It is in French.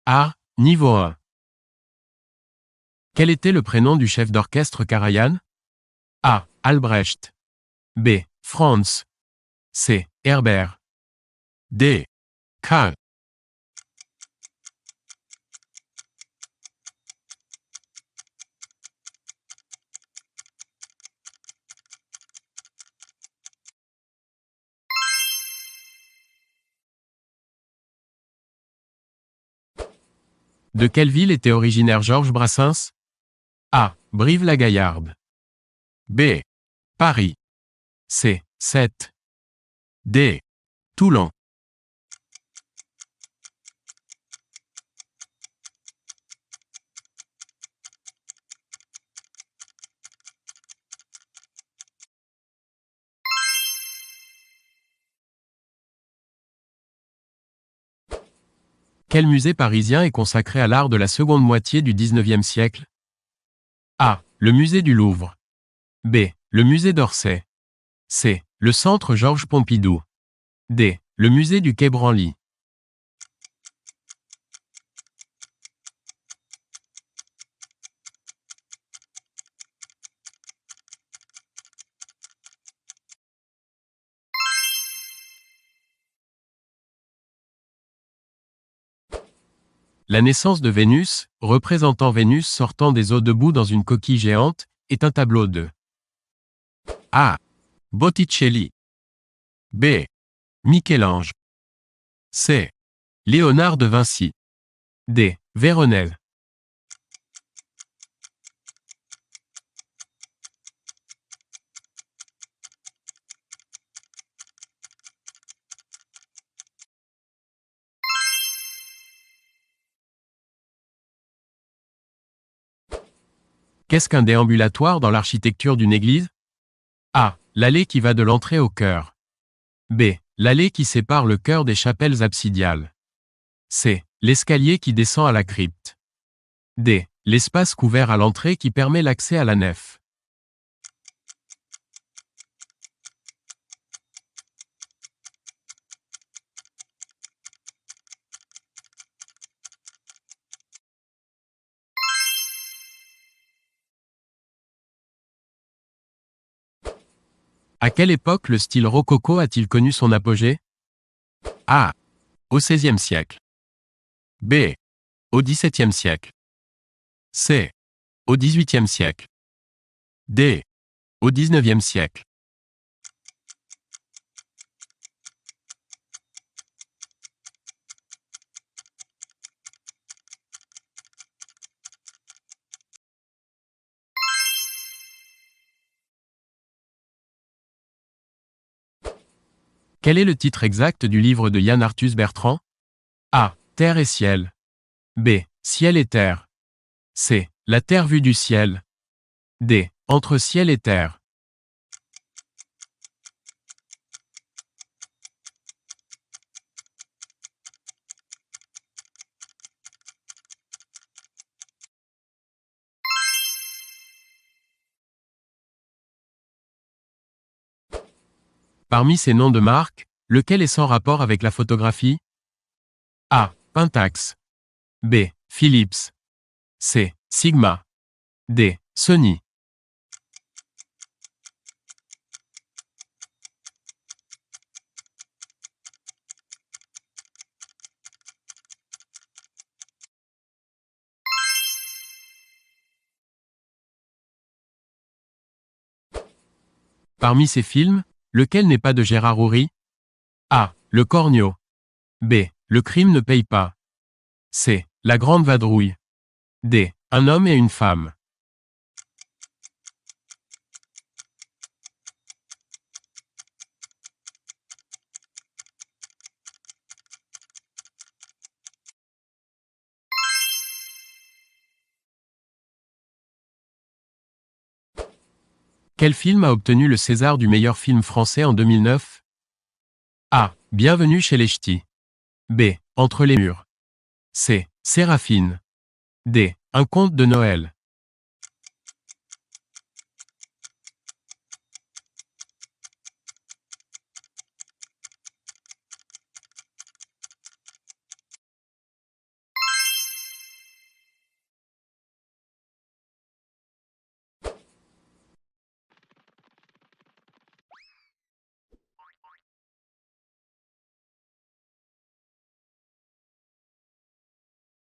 A. Niveau 1. Quel était le prénom du chef d'orchestre Karajan? A. Albrecht. B. Franz. C. Herbert. D. Karl. De quelle ville était originaire Georges Brassens? A. Brive-la-Gaillarde. B. Paris. C. Sète. D. Toulon. Quel musée parisien est consacré à l'art de la seconde moitié du XIXe siècle? A. Le musée du Louvre. B. Le musée d'Orsay. C. Le centre Georges Pompidou. D. Le musée du Quai Branly. La naissance de Vénus, représentant Vénus sortant des eaux debout dans une coquille géante, est un tableau de A. Botticelli. B. Michel-Ange. C. Léonard de Vinci. D. Véronèse. Qu'est-ce qu'un déambulatoire dans l'architecture d'une église? A. L'allée qui va de l'entrée au chœur. B. L'allée qui sépare le chœur des chapelles absidiales. C. L'escalier qui descend à la crypte. D. L'espace couvert à l'entrée qui permet l'accès à la nef. À quelle époque le style rococo a-t-il connu son apogée? A. Au XVIe siècle. B. Au XVIIe siècle. C. Au XVIIIe siècle. D. Au XIXe siècle. Quel est le titre exact du livre de Yann Arthus Bertrand? A. Terre et ciel. B. Ciel et terre. C. La terre vue du ciel. D. Entre ciel et terre. Parmi ces noms de marques, lequel est sans rapport avec la photographie? A. Pentax. B. Philips. C. Sigma. D. Sony. Parmi ces films, lequel n'est pas de Gérard Houry? A. Le Cornio. B. Le crime ne paye pas. C. La grande vadrouille. D. Un homme et une femme. Quel film a obtenu le César du meilleur film français en 2009? A. Bienvenue chez les Ch'tis. B. Entre les murs. C. Séraphine. D. Un conte de Noël.